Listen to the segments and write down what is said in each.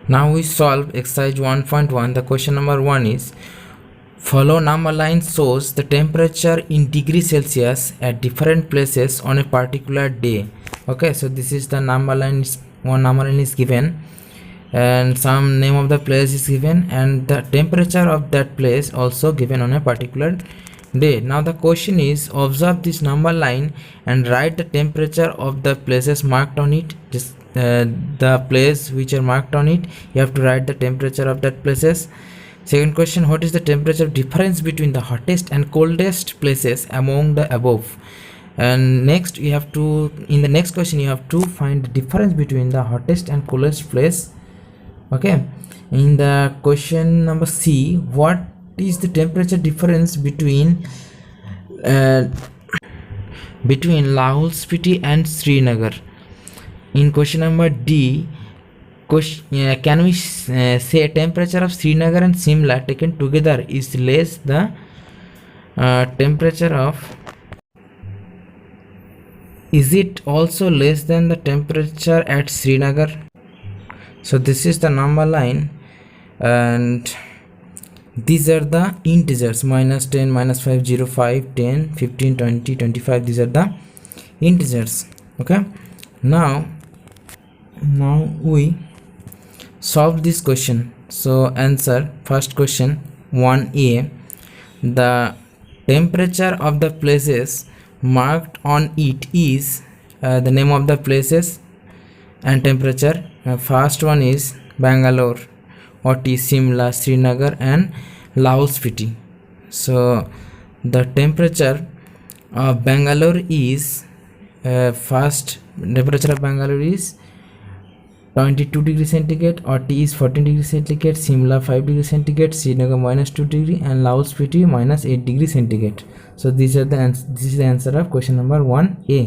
Now we solve exercise 1.1. The question number 1 is, follow number line shows the temperature in degrees Celsius at different places on a particular day. Okay, so this is the number line. One number line is given and some name of the place is given and the temperature of that place also given on a particular day. Now the question is, observe this number line and write the temperature of the places marked on it. Just the place which are marked on it, you have to write the temperature of that places. Second question, what is the temperature difference between the hottest and coldest places among the above? And next you have to, in the next question you have to find the difference between the hottest and coolest place. Okay, in the question number C, what is the temperature difference between Lahul Spiti and Srinagar? In question number D, can we say temperature of Srinagar and Simla taken together is less the temperature of, is it also less than the temperature at Srinagar? So this is the number line and these are the integers, -10, -5, 0, 5, 10, 15, 20, 25. These are the integers. Okay, now we solve this question. So answer first question 1a, the temperature of the places marked on it is the name of the places and temperature. First one is Bangalore, what is Simla, Srinagar and Lahul Spiti. So the temperature of Bangalore is first temperature of Bangalore is 22 degrees centigrade, T is 14 degrees centigrade, Simla 5 degrees centigrade, Srinagar -2 degree and Lahul Spiti -8 degrees centigrade. So these are the this is the answer of question number 1a.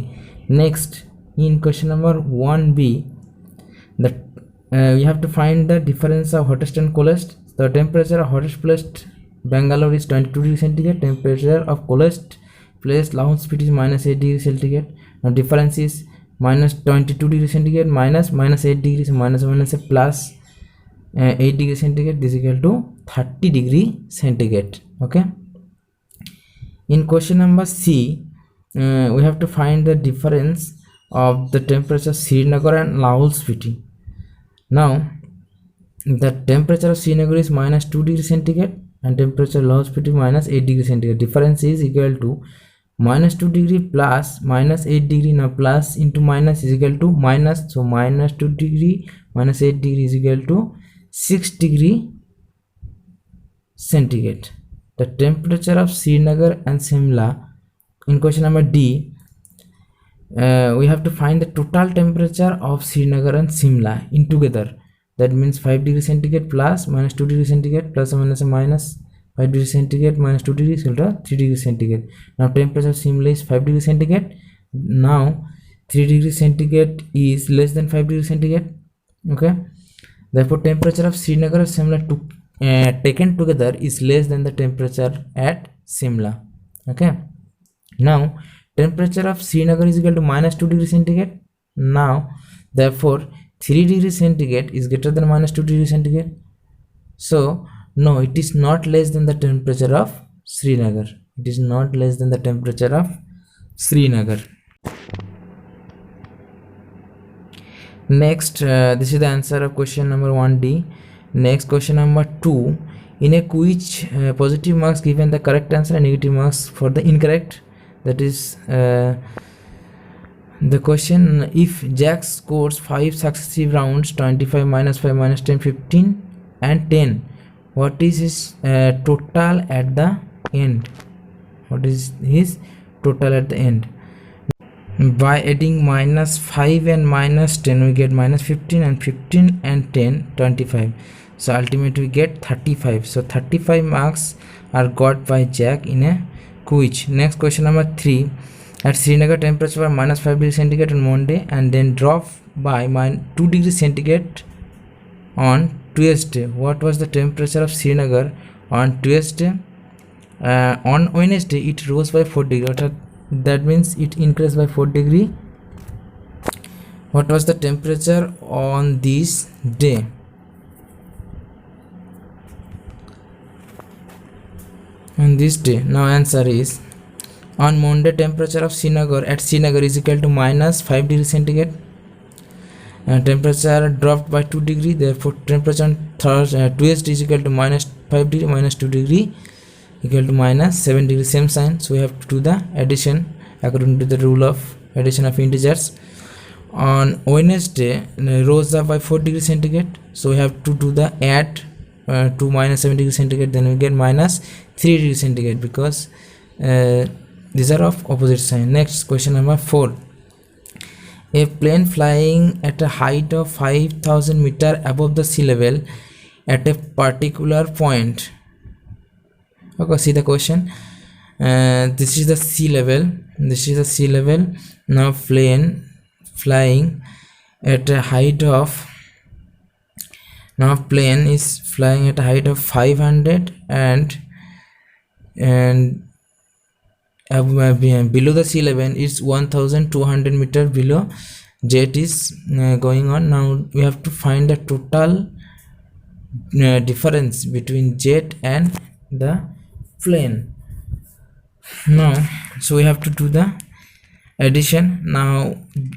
Next, in question number 1b, you have to find the difference of hottest and coolest. The temperature of hottest place Bangalore is 22 degrees centigrade. Temperature of coolest place Lahul Spiti is -8 degrees centigrade. Now difference is -22 degrees centigrade minus -8 degrees, minus plus 8 degrees centigrade. This is equal to 30 degree centigrade. Okay. In question number C, we have to find the difference of the temperature Srinagar and Lahul Spiti. Now the temperature of Srinagar is -2 degrees centigrade and temperature Lahul Spiti -8 degrees centigrade. Difference is equal to -2 degree plus -8 degree. Now plus into minus is equal to minus, so -2 degree -8 degree is equal to 6 degree centigrade. The temperature of Srinagar and Simla. In question number D, we have to find the total temperature of Srinagar and Simla in together. That means 5 degrees centigrade plus -2 degrees centigrade plus or minus 5 degrees centigrade -2 degrees equal to 3 degrees centigrade. Now temperature of Simla is 5 degrees centigrade. Now 3 degrees centigrade is less than 5 degrees centigrade. Okay, therefore temperature of Srinagar and Simla taken together is less than the temperature at Simla. Okay, now temperature of Srinagar is equal to -2 degrees centigrade. Now therefore 3 degrees centigrade is greater than -2 degrees centigrade. So no, it is not less than the temperature of Srinagar. It is not less than the temperature of Srinagar. Next, this is the answer of question number 1D. Next, question number 2. In a quiz, positive marks given the correct answer and negative marks for the incorrect. That is the question, if Jack scores 5 successive rounds, 25, -5, -10, 15 and 10, what is his total at the end? What is his total at the end? By adding -5 and -10 we get -15 and 15 and 10, 25. So ultimately we get 35. So 35 marks are got by Jack in a quiz. Next, question number 3. At Srinagar, temperature was -5 degrees centigrade on Monday and then drop by -2 degrees centigrade on Tuesday. What was the temperature of Srinagar on Tuesday? On Wednesday it rose by 4 degrees. That means it increased by 4 degree. What was the temperature on this day? on this day. Now answer is, on Monday temperature of Srinagar at Srinagar is equal to minus 5 degrees centigrade. Temperature dropped by 2 degree, therefore temperature on Tuesday is equal to minus 5 degree, minus 2 degree equal to minus 7 degree, same sign. So we have to do the addition according to the rule of addition of integers. On Wednesday rose up by 4 degree centigrade, so we have to do the add to minus 7 degree centigrade, then we get minus 3 degree centigrade, because these are of opposite sign. Next, question number 4. A plane flying at a height of 5000 meter above the sea level at a particular point. Okay, see the question. This is the sea level. This is the sea level. Now plane flying at a height of, now plane is flying at a height of 500 and below the sea level is 1200 meter below. Jet is going on. Now we have to find the total difference between jet and the plane. Now so we have to do the addition. Now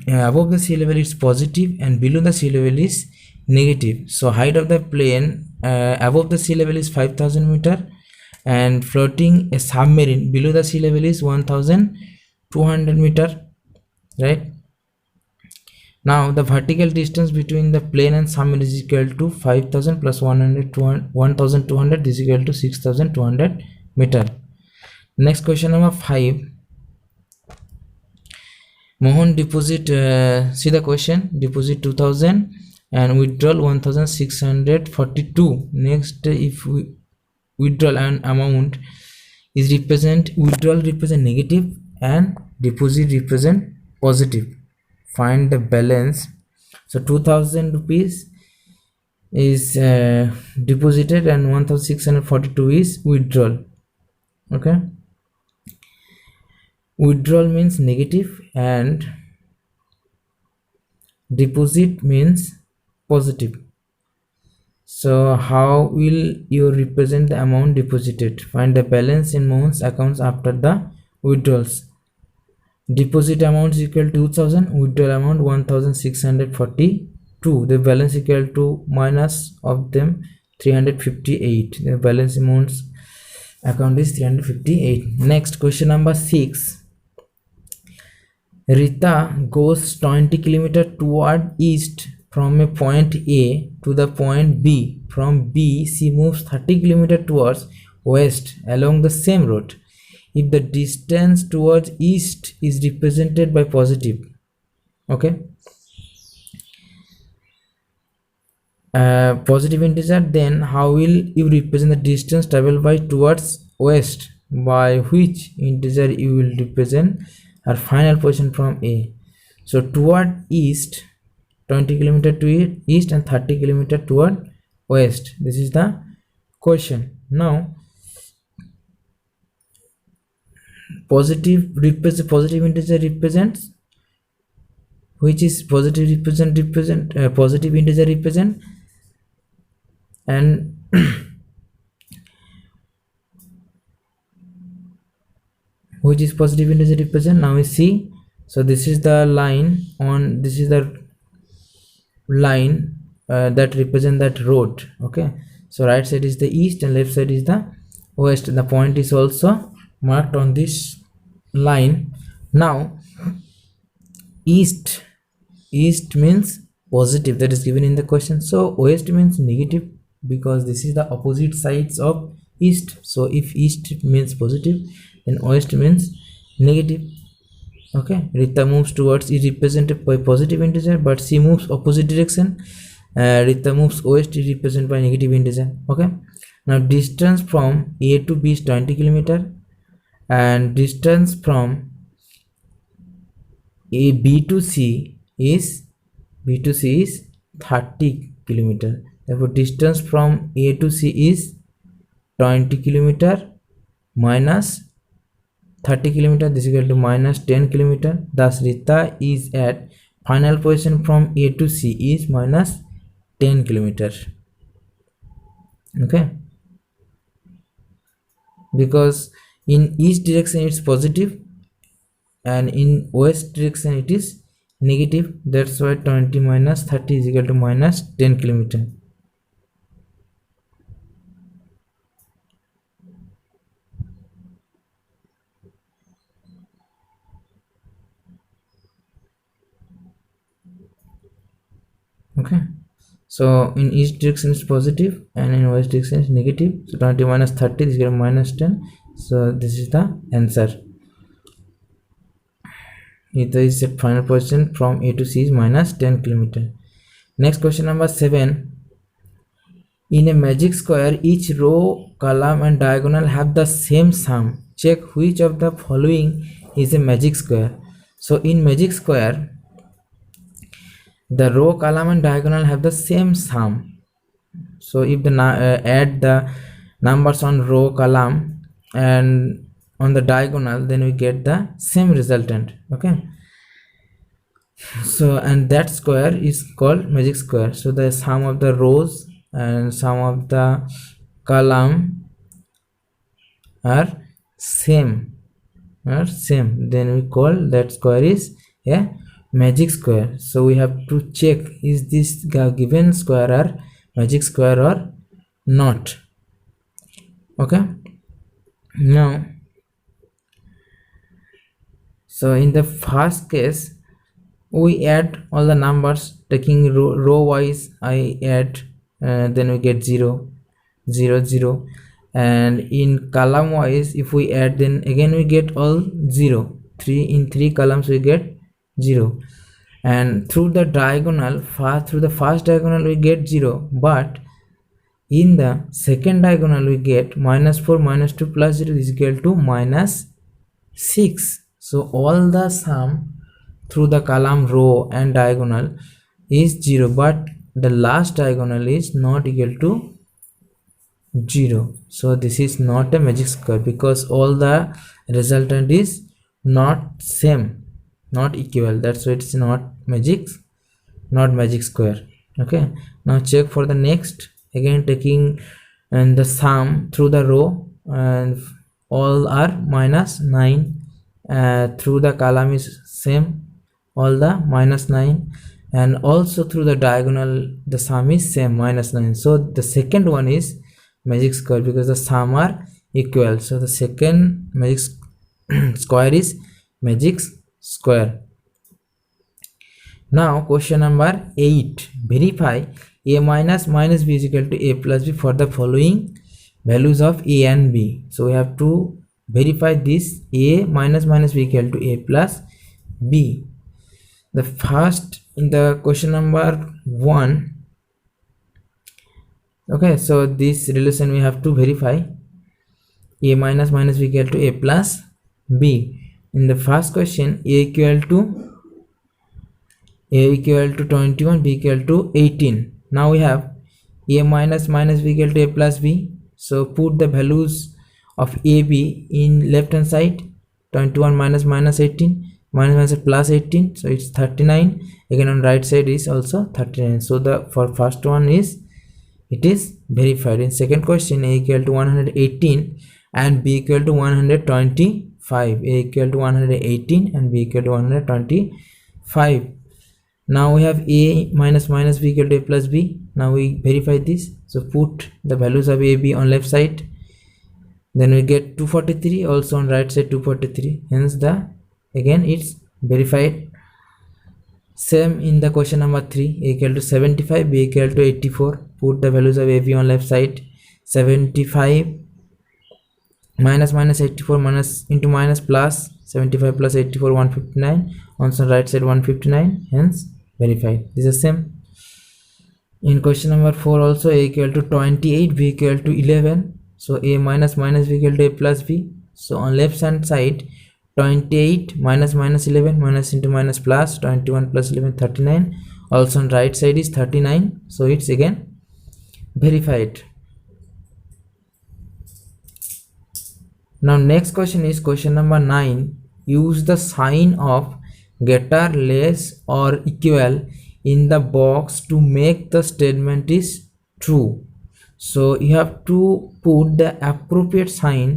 above the sea level is positive and below the sea level is negative. So height of the plane above the sea level is 5000 meter and floating a submarine below the sea level is 1200 meter, right? Now the vertical distance between the plane and submarine is equal to 5000 plus 1200 is equal to 6200 meter. Next, question number 5. Mohan deposit, see the question, deposit 2000 and withdrawal 1642. Next, if we withdrawal and amount is withdrawal represent negative and deposit represent positive. Find the balance. So 2000 rupees is deposited and 1642 is withdrawal. Okay, withdrawal means negative and deposit means positive. So how will you represent the amount deposited? Find the balance in Mohan's accounts after the withdrawals. Deposit amount is equal to 2000, withdrawal amount 1642. The balance equal to minus of them 358. The balance amounts account is 358. Next, question number 6. Rita goes 20 km toward east from a point A to the point B. From B, she moves 30 km towards west along the same road. If the distance towards east is represented by positive, okay, positive integer, then how will you represent the distance traveled by towards west? By which integer you will represent our final position from A? So toward east, 20 km to east and 30 km toward west. This is the question. Now positive integer represents, which is positive positive integer represent, and which is positive integer represent. Now we see, so this is the line on, this is the line that represent that road. Okay, so right side is the east and left side is the west. The point is also marked on this line. Now east means positive, that is given in the question. So west means negative because this is the opposite sides of east. So if east means positive, then west means negative. Okay, Rita moves towards is represented by positive integer, but she moves opposite direction. Rita moves west is represented by negative integer. Okay, now distance from A to B is 20 km and distance from B to C is 30 km. Therefore distance from A to C is 20 km minus 30 km, this is equal to minus 10 km. Thus Rita is at final position from A to C is minus 10 km. Okay, because in east direction it's positive and in west direction it is negative. That's why 20 minus 30 is equal to minus 10 kilometer. Okay, so in east direction is positive and in west direction is negative, so 20 minus 30 is equal to minus 10. So this is the answer. It is the final position from A to C is minus 10 kilometer. Next question number 7. In a magic square, each row, column and diagonal have the same sum. Check which of the following is a magic square. So in magic square, the row, column and diagonal have the same sum. So if the add the numbers on row, column and on the diagonal, then we get the same resultant. Okay, so and that square is called magic square. So the sum of the rows and sum of the column are same, then we call that square is a magic square. So we have to check, is this given square or magic square or not. Okay, now so in the first case we add all the numbers, taking row wise I add, then we get 0 0 0, and in column wise if we add, then again we get all 0 3, in 3 columns we get 0, and through the diagonal, through the first diagonal we get 0, but in the second diagonal we get minus 4 minus 2 plus 0 is equal to minus 6. So all the sum through the column, row and diagonal is 0, but the last diagonal is not equal to 0. So this is not a magic square because all the resultant is not same, not equal. That's why it's not magic square. Okay, now check for the next. Again taking and the sum through the row and all are minus 9, through the column is same, all the minus 9, and also through the diagonal the sum is same, minus 9. So the second one is magic square because the sum are equal. So the second magic square is magic square. Now question number 8. Verify a minus minus b is equal to a plus b for the following values of a and b. So we have to verify this a minus minus b equal to a plus b. The first in the question number 1. Okay, so this relation we have to verify a minus minus b equal to a plus b. In the first question, a equal to 21, b equal to 18. Now we have a minus minus b equal to a plus b. So put the values of a, b in left hand side. 21 minus minus 18, minus minus plus 18, so it's 39. Again on right side is also 39. So the for first one is it is verified. In second question, a equal to 118 and b equal to 125. A equal to 118 and b equal to 125. Now we have a minus minus b equal to a plus b. Now we verify this. So put the values of a, b on left side. Then we get 243, also on right side 243. Hence the again it's verified. Same in the question number 3. A equal to 75, b equal to 84. Put the values of a, b on left side. 75 minus minus 84 minus into minus plus 75 plus 84 159. Also right side 159. Hence verified. This is the same. In question number 4 also, a equal to 28, b equal to 11. So a minus minus b equal to a plus b. So on left hand side 28 minus minus 11 minus into minus plus 21 plus 11 39. Also on right side is 39. So it's again verified. Now next question is question number 9. Use the sign of greater, less or equal in the box to make the statement is true. So you have to put the appropriate sign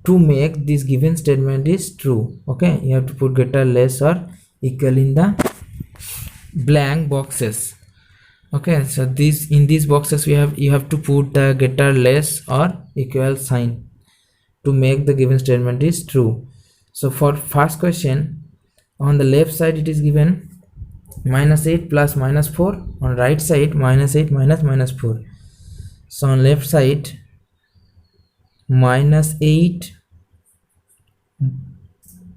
to make this given statement is true. Okay, you have to put greater, less or equal in the blank boxes. Okay, so this in these boxes you have to put the greater, less or equal sign to make the given statement is true. So for first question, on the left side it is given -8 plus -4, on right side -8 minus -4. So on left side -8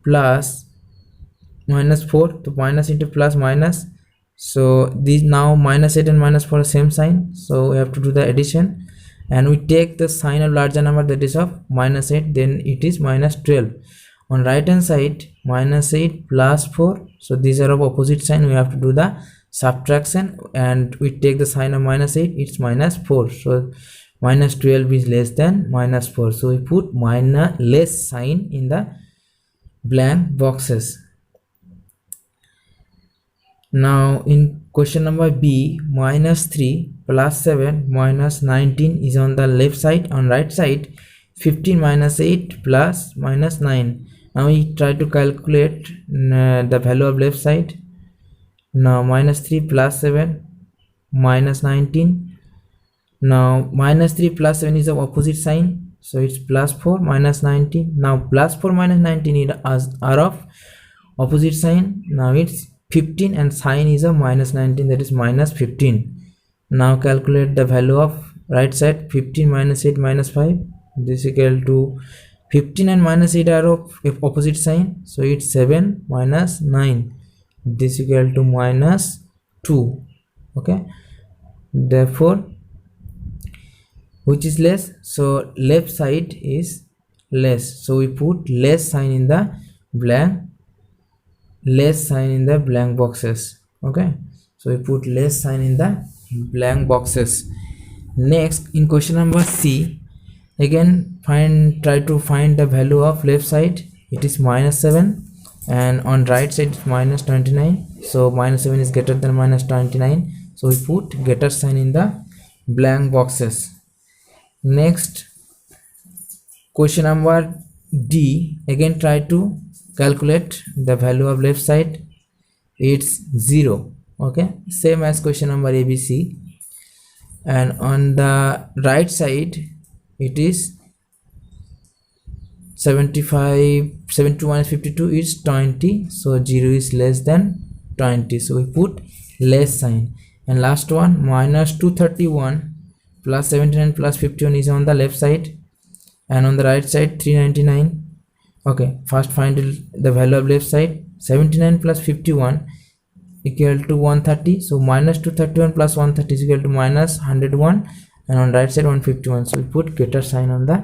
plus -4, so minus into plus minus, so these now -8 and -4 are same sign, so we have to do the addition and we take the sign of larger number, that is of -8, then it is -12. On right hand side -8 plus 4, so these are of opposite sign, we have to do the subtraction and we take the sign of -8, it's -4, so -12 is less than -4, so we put less sign in the blank boxes. Now in question number B, -3 plus 7 minus 19 is on the left side. On right side 15 minus 8 plus -9. Now we try to calculate the value of left side. Now -3 plus 7 minus 19. Now -3 plus 7 is of opposite sign, so it's +4 minus 19. Now +4 minus 19 are of opposite sign. Now it's 15 and sign is of -19, that is -15. Now calculate the value of right side. 15 minus 8 minus 5, this is equal to 15 and -8 are of opposite sign, so it's 7 minus 9, this is equal to -2. Okay, therefore which is less? So left side is less, so we put less sign in the blank boxes. Okay, so we put less sign in the blank boxes. Next, in question number C, again try to find the value of left side. It is -7 and on right side it's -29, so -7 is greater than -29, so we put greater sign in the blank boxes. Next, question number D, again try to calculate the value of left side. It's 0. Okay, same as question number ABC. And on the right side it is 75, 72 minus 52 is 20, so 0 is less than 20, so we put less sign. And last one, -231 plus 79 plus 51 is on the left side and on the right side 399. Okay, first find the value of left side. 79 plus 51 equal to 130, so -231 plus 130 is equal to -101 and on right side 151, so we put greater sign on the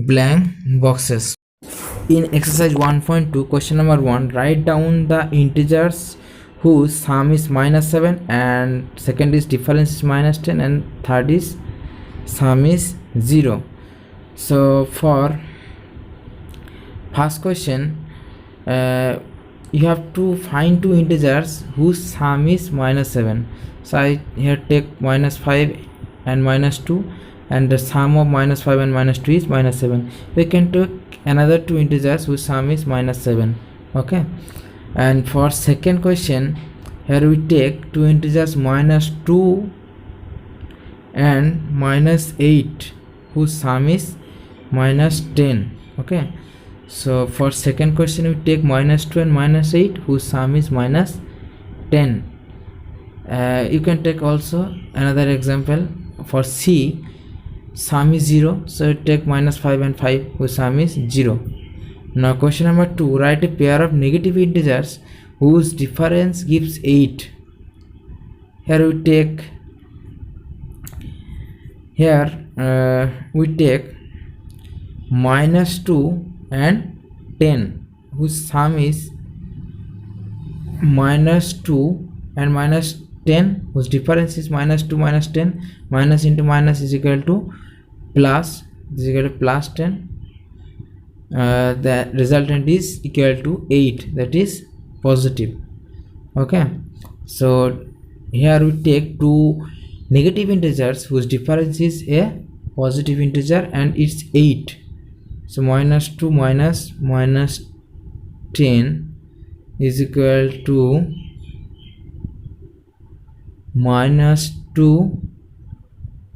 blank boxes. In exercise 1.2, question number 1, write down the integers whose sum is -7 and second is difference is -10 and third is sum is 0. So for first question, you have to find two integers whose sum is -7. So I here take -5 and -2 and the sum of -5 and -2 is -7. We can take another two integers whose sum is -7. Okay, and for second question, here we take two integers -2 and -8 whose sum is -10. Okay, so for second question we take -2 and -8 whose sum is -10. You can take also another example. For C, sum is 0, so you take -5 and 5 whose sum is 0. Now question number 2, write a pair of negative integers whose difference gives 8. Here we take -2 and 10 whose sum is -2 and -10 whose difference is -2 minus 10. Minus into minus is equal to plus, this is equal to +10. The resultant is equal to 8, that is positive. Okay, so here we take two negative integers whose difference is a positive integer and it's 8. So minus 2 minus minus 10 is equal to minus 2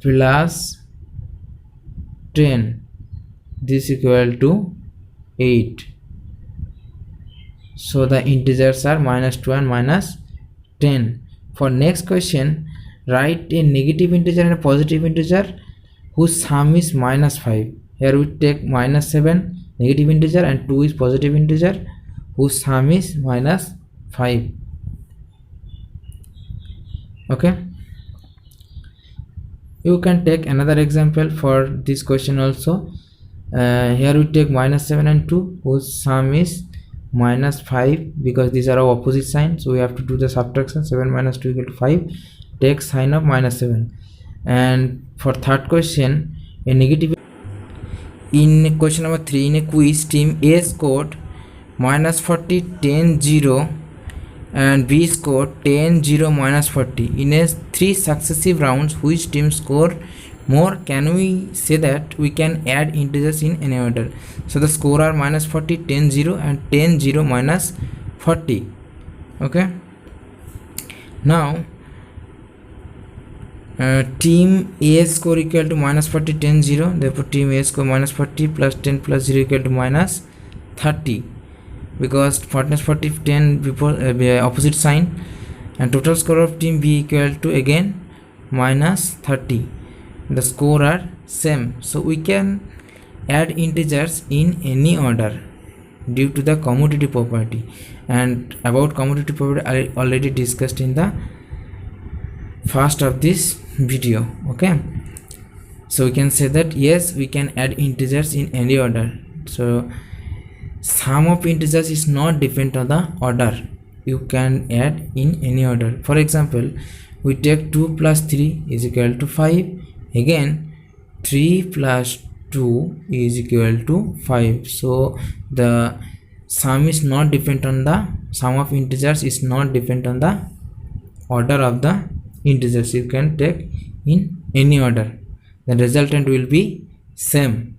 plus 10. This is equal to 8. So the integers are minus 2 and minus 10. For next question, write a negative integer and a positive integer whose sum is minus 5. Here we take minus 7 negative integer and 2 is positive integer whose sum is minus 5. Okay, you can take another example for this question also. Here we take minus 7 and 2 whose sum is minus 5, because these are of opposite sign, so we have to do the subtraction. 7 minus 2 equal to 5. Take sign of minus 7. And for third question, a negative. In question number 3, in a quiz, team A scored minus 40 10 0 and B scored 10 0 minus 40 in a 3 successive rounds. Which team scored more? Can we say that we can add integers in any order? So the score are minus 40 10 0 and 10 0 minus 40. Okay, now team A score equal to minus 40 10 0, therefore team A score minus 40 plus 10 plus 0 equal to minus 30, because minus 40 10 before opposite sign, and total score of team B equal to again minus 30. The score are same, so we can add integers in any order due to the commutative property. And about commutative property I already discussed in the first of this video. Okay, so we can say that yes, we can add integers in any order. So sum of integers is not depend on the order, you can add in any order. For example, we take 2 plus 3 is equal to 5. Again 3 plus 2 is equal to 5. So the sum is not depend on the sum of integers is not depend on the order of the integers. You can take in any order, the resultant will be same.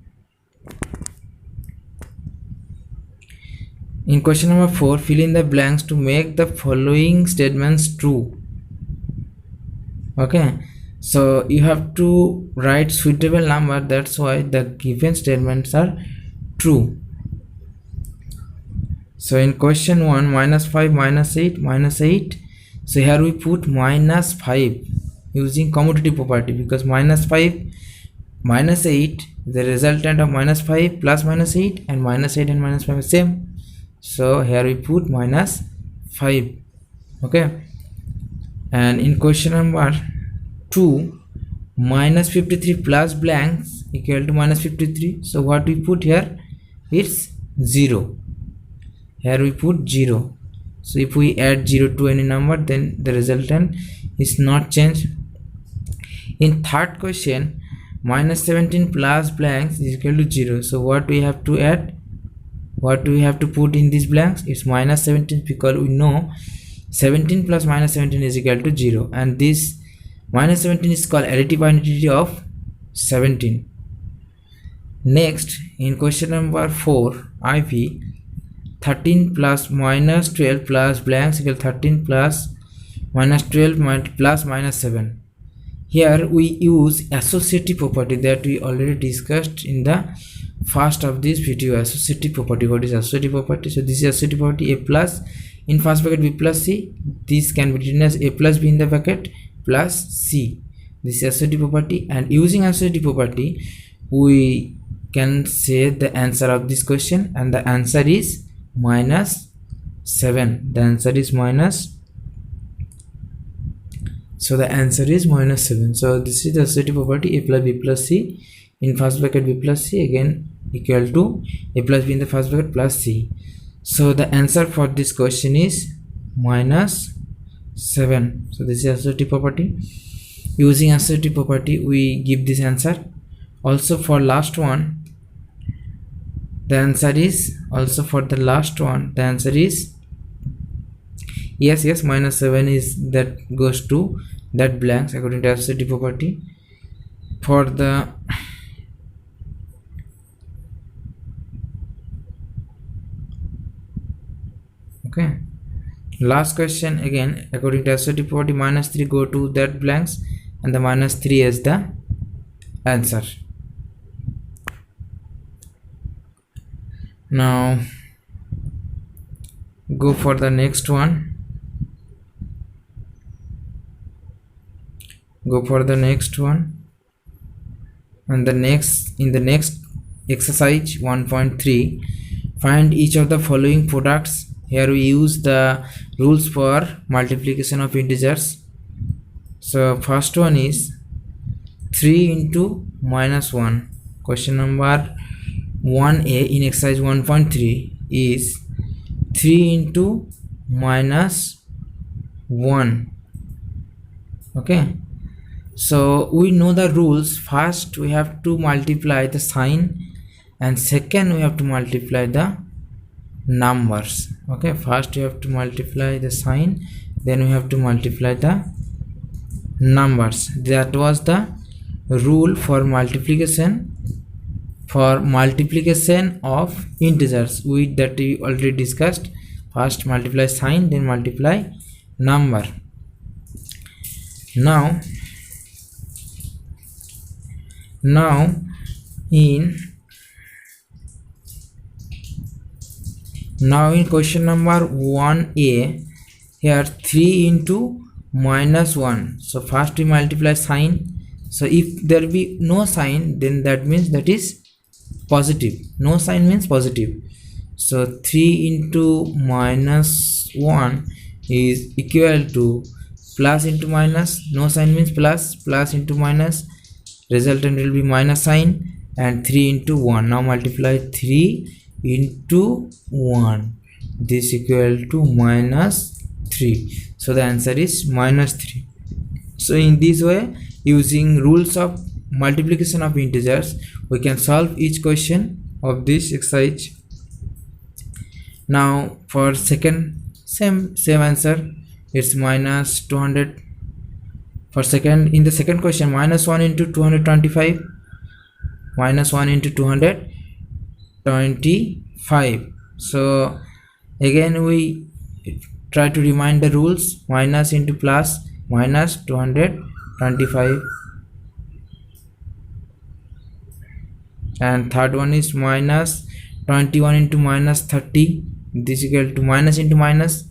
In question number 4, fill in the blanks to make the following statements true. Okay, so you have to write suitable number, that's why the given statements are true. So in question 1, minus 5 minus 8 minus 8, so here we put minus 5 using commutative property, because minus 5 minus 8, the resultant of minus 5 plus minus 8, and minus 8 and minus 5 is same, so here we put minus 5. Okay, and in question number 2, minus 53 plus blanks equal to minus 53, so what we put here, it's 0. Here we put 0. So if we add 0 to any number, then the resultant is not changed. In third question, minus 17 plus blanks is equal to 0. So what we have to add, what we have to put in these blanks, it's minus 17, because we know 17 plus minus 17 is equal to 0, and this minus 17 is called additive identity of 17. Next, in question number 4, IV, 13 plus minus 12 plus blanks equal 13 plus minus 12 plus minus 7. Here we use associative property that we already discussed in the first of this video. Associative property. What is associative property? So this is associative property, A plus in first bracket B plus C. This can be written as A plus B in the bracket plus C. This is associative property, and using associative property we can say the answer of this question, and the answer is minus 7. The answer is minus, so the answer is minus 7. So this is the associative property, A plus B plus C in first bracket B plus C again equal to A plus B in the first bracket plus C. So the answer for this question is minus 7. So this is associative property. Using associative property we give this answer. Also for last one, the answer is also for the last one, the answer is yes, minus 7 is that goes to that blanks according to associative property. For the okay, last question again according to associative property, -3 go to that blanks and the -3 is the answer. Now go for the next one. Go for the next one, and the next in the next exercise 1.3, find each of the following products. Here we use the rules for multiplication of integers. So first one is 3 into -1. Question number 1a in exercise 1.3 is 3 into -1. Okay, so we know the rules. First we have to multiply the sign, and second we have to multiply the numbers. Okay, first you have to multiply the sign, then we have to multiply the numbers. That was the rule for multiplication of integers that we already discussed. First multiply sign, then multiply number. Now in question number 1a, here 3 into -1. So first we multiply sign. So if there be no sign, then that means that is positive. No sign means positive. So 3 into -1 is equal to plus into minus. No sign means plus. Plus into minus, resultant will be minus sign, and 3 into 1. Now multiply 3 into 1. This equal to -3. So the answer is -3. So in this way, using rules of multiplication of integers, we can solve each question of this exercise. Now for second, same answer, it's -200. For second, in the second question, -1 into 225. -1 into 225. So again we try to remind the rules. Minus into plus, -225. And third one is -21 into -30. This equal to minus into minus,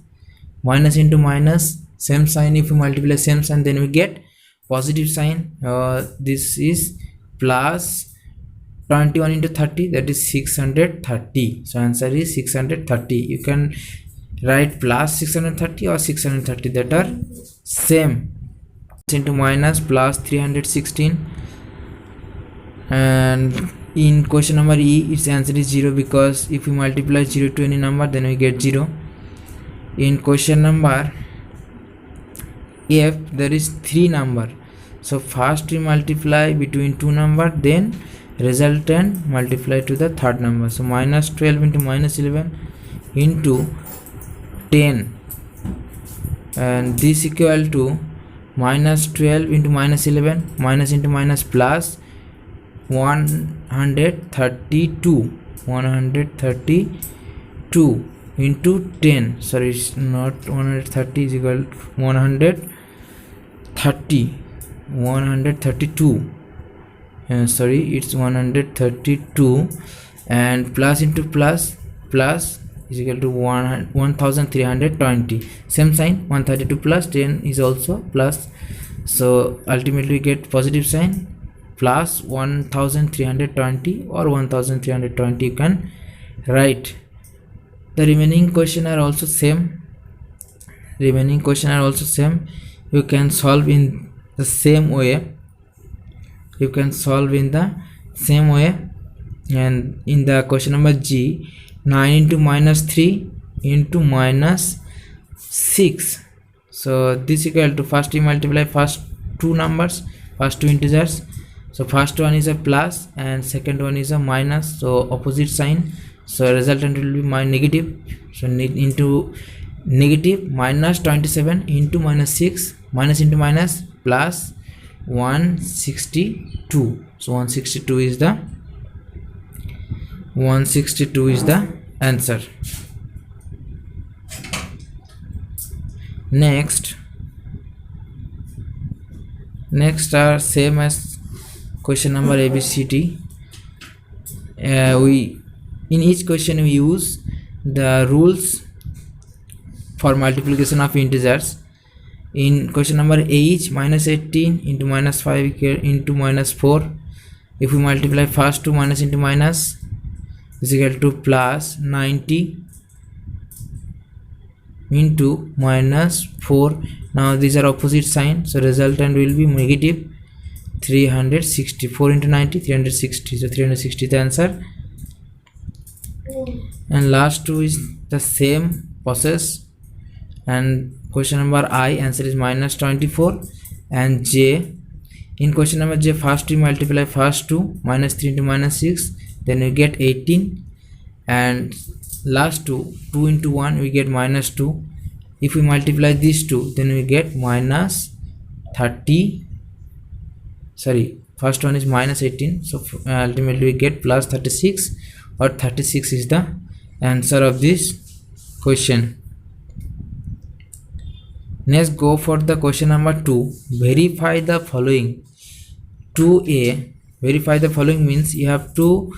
same sign. If we multiply same sign, then we get positive sign. This is plus 21 into 30, that is 630. So answer is 630. You can write plus 630 or 630, that are same. Into minus, plus 316. And in question number E, its answer is 0, because if we multiply 0 to any number, then we get 0. In question number F, there is 3 number. So first we multiply between 2 number, then resultant multiply to the third number. So -12 into -11 into 10, and this equal to -12 into -11, minus into minus, plus 132 into 10. Sorry, it's not 130, is equal to 132. Sorry, it's 132, and plus into plus is equal to 1320. Same sign, 132 plus 10 is also plus. So ultimately we get positive sign, plus 1320 or 1320 you can write. The remaining question are also same. You can solve in the same way. And in the question number G, 9 into -3 into -6. So this equal to, first we multiply first two numbers, first two integers. So first one is a plus and second one is a minus, so opposite sign. So resultant will be negative. So into negative, -27 into -6, minus into minus, plus 162. So 162 is the answer. Next are same as question number ABCD. We in each question we use the rules for multiplication of integers. In question number H, minus 18 into minus 5 into minus 4. If we multiply first to minus into minus is equal to plus 90 into minus 4. Now these are opposite sign, so resultant will be negative 360. 4 into 90, 360. So 360 the answer. And last two is the same process. And question number I, answer is minus 24. And J, in question number J, first we multiply first 2, minus 3 into minus 6, then we get 18. And last 2 into 1, we get minus 2. If we multiply these two, then we get minus 30. Sorry, first one is minus 18, so ultimately we get plus 36, or 36 is the answer of this question. Next, go for the question number 2. Verify the following. 2a, verify the following means you have to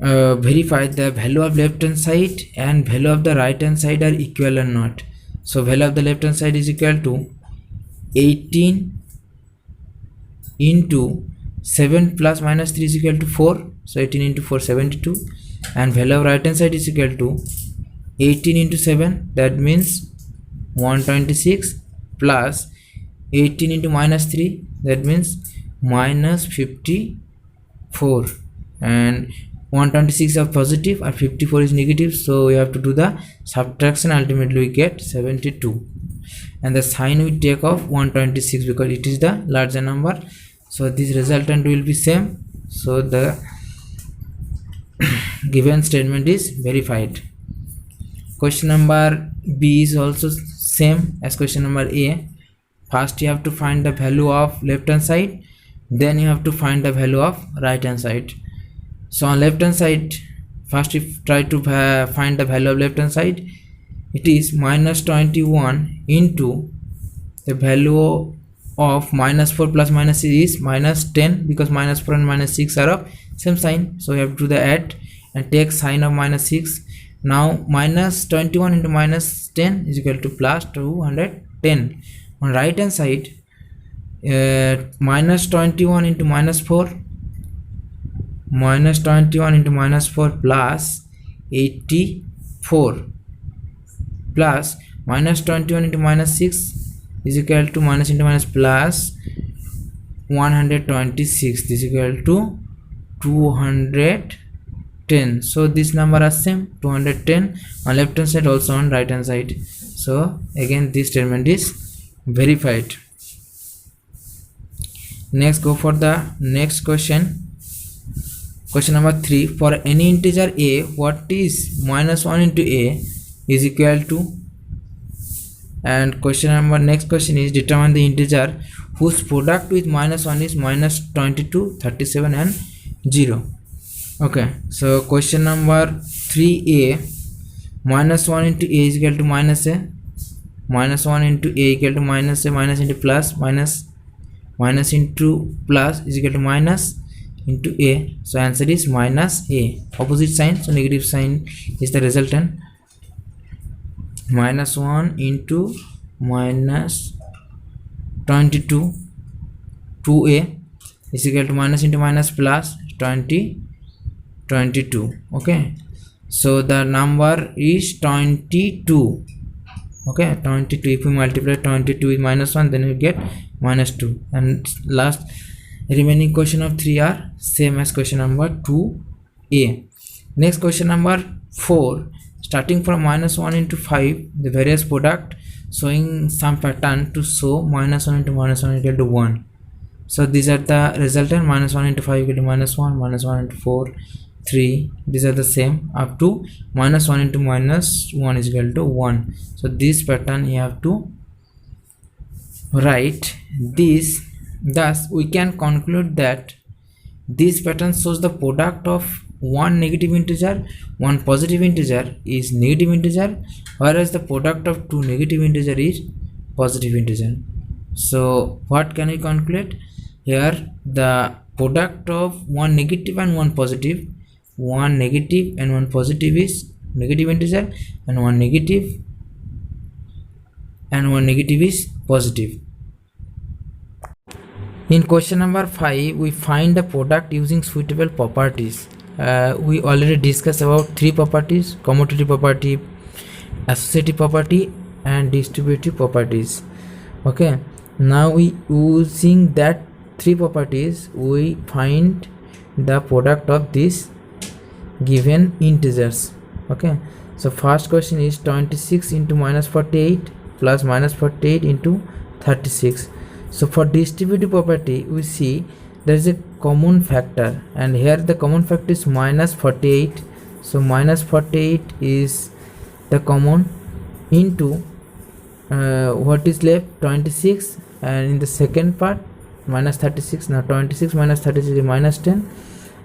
verify the value of left hand side and value of the right hand side are equal or not. So value of the left hand side is equal to 18 into 7 plus minus 3 is equal to 4. So 18 into 4, 72. And value of right hand side is equal to 18 into 7, that means 126, plus 18 into minus 3, that means minus 54. And 126 are positive and 54 is negative, so we have to do the subtraction. Ultimately we get 72, and the sign we take off 126 because it is the larger number, so this resultant will be same. So the given statement is verified. Question number B is also same as question number A. First you have to find the value of left hand side, then you have to find the value of right hand side. So on left hand side, first if try to find the value of left hand side, it is minus 21 into the value of minus 4 plus minus 6 is minus 10, because minus 4 and minus 6 are of same sign, so we have to do the add and take sign of minus 6. Now minus 21 into minus 10 is equal to plus 210. On right hand side, minus 21 into minus 4, minus 21 into minus 4 plus 84, plus minus 21 into minus 6 is equal to minus into minus plus 126. This is equal to 210. So this number are same, 210 on left hand side, also on right hand side. So again this statement is verified. Next, go for the next question. Question number 3. For any integer a, what is minus 1 into a is equal to? And next question is determine the integer whose product with minus 1 is minus 22, 37 and 0. Okay, so question number 3a, minus 1 into a is equal to minus a, minus 1 into a equal to minus a, minus into plus, minus into plus is equal to minus into a, so answer is minus a. Opposite sign, so negative sign is the resultant. Minus 1 into minus 22, 2a is equal to minus into minus plus 22. Okay, so the number is 22. Okay, 22. If we multiply 22 with minus 1, then we get minus 2. And last remaining question of 3 are same as question number 2a. Next, question number 4. Starting from minus 1 into 5, the various product showing some pattern to show minus 1 into minus 1 equal to 1. So these are the resultant. Minus 1 into 5 equal to minus 1, minus 1 into 4, 3. These are the same up to minus 1 into minus 1 is equal to 1. So this pattern you have to Right. This thus we can conclude that this pattern shows the product of one negative integer, one positive integer is negative integer, whereas the product of two negative integer is positive integer. So what can we conclude? Here the product of one negative and one positive, one negative and one positive is negative integer, and one negative is positive. In question number 5, we find the product using suitable properties. We already discussed about three properties: commutative property, associative property, and distributive properties. Okay, now we using that three properties, we find the product of these given integers. Okay, so first question is 26 into minus 48 plus minus 48 into 36. So for distributive property, we see there is a common factor, and here the common factor is minus 48. So minus 48 is the common into what is left, 26, and in the second part minus 36. Now 26 minus 36 is minus 10,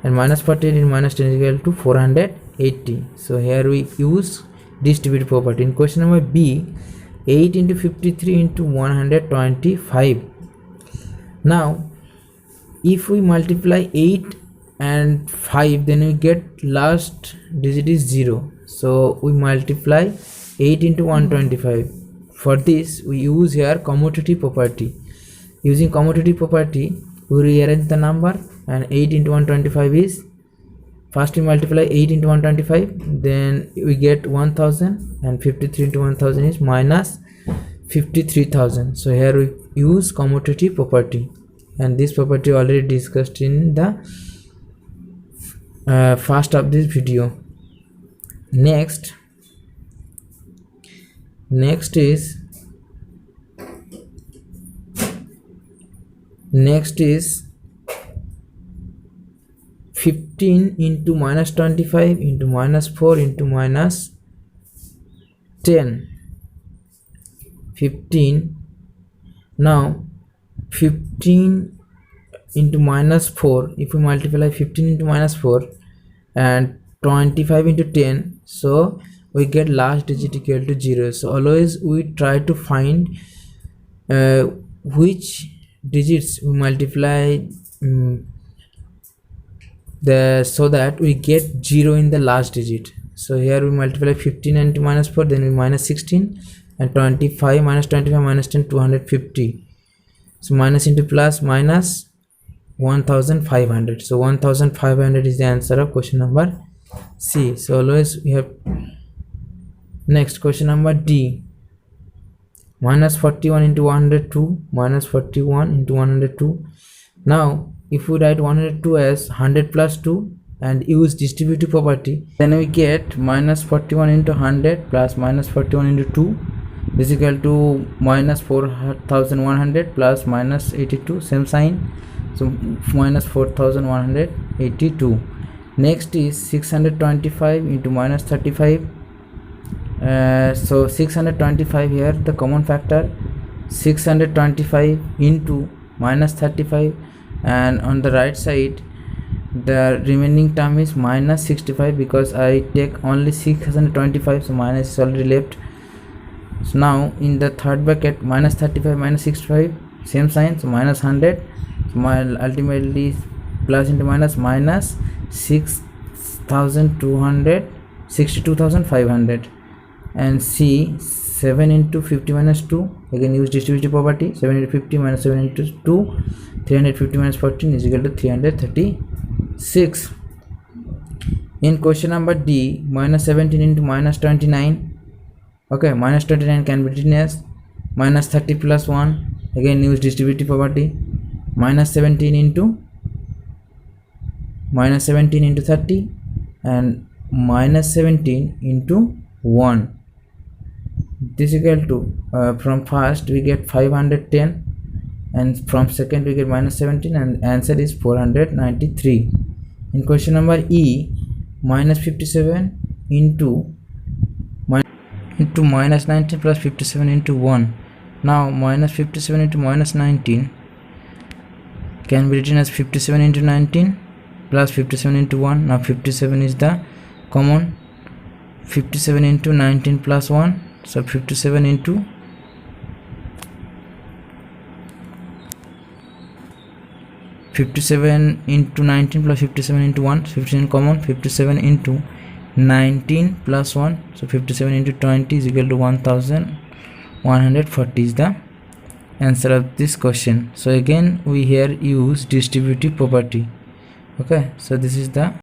and minus 48 in minus 10 is equal to 480. So here we use distributive property. In question number B, 8 into 53 into 125. Now if we multiply 8 and 5, then we get last digit is 0. So we multiply 8 into 125. For this we use here commutative property. Using commutative property, we rearrange the number, and 8 into 125 is, first we multiply 8 into 125, then we get 1000, and 53 into 1000 is minus 53,000. So here we use commutative property, and this property already discussed in the first of this video. Next is 15 into minus 25 into minus 4 into minus 10. 15. Now 15 into minus 4, if we multiply 15 into minus 4 and 25 into 10, so we get last digit equal to 0. So always we try to find which digits we multiply so that we get 0 in the last digit. So here we multiply 15 into minus 4, then we minus 16, and 25 minus 25 minus 10, 250. So minus into plus, minus 1500. So 1500 is the answer of question number C. So always we have. Next, question number D, minus 41 into 102, minus 41 into 102. Now if we write 102 as 100 plus 2 and use distributive property, then we get minus 41 into 100 plus minus 41 into 2 is equal to minus 4100 plus minus 82, same sign, so minus 4182. Next is 625 into minus 35. So 625, here the common factor 625 into minus 35, and on the right side the remaining term is minus 65, because I take only 625, so minus is already left. So now in the third bracket, minus 35 minus 65, same sign, so minus 100, so ultimately plus into minus, minus 6200, 62,500. And C, 7 into 50 minus 2, again use distributive property, 7 into 50 minus 7 into 2, 350 minus 14 is equal to 336. In question number D, minus 17 into minus 29. Okay, minus 29 can be written as minus 30 plus 1, again use distributive property, minus 17 into 30, and minus 17 into 1. This is equal to, from first we get 510, and from second we get minus 17, and answer is 493. In question number E, minus 57 into minus 19 plus 57 into 1. Now minus 57 into minus 19 can be written as 57 into 19 plus 57 into 1. Now 57 is the common, 57 into 19 plus 1, so 57 into 19 plus 57 into 1, 57 common, 57 into 19 plus 1, so 57 into 20 is equal to 1140 is the answer of this question. So again we here use distributive property. Okay, so this is the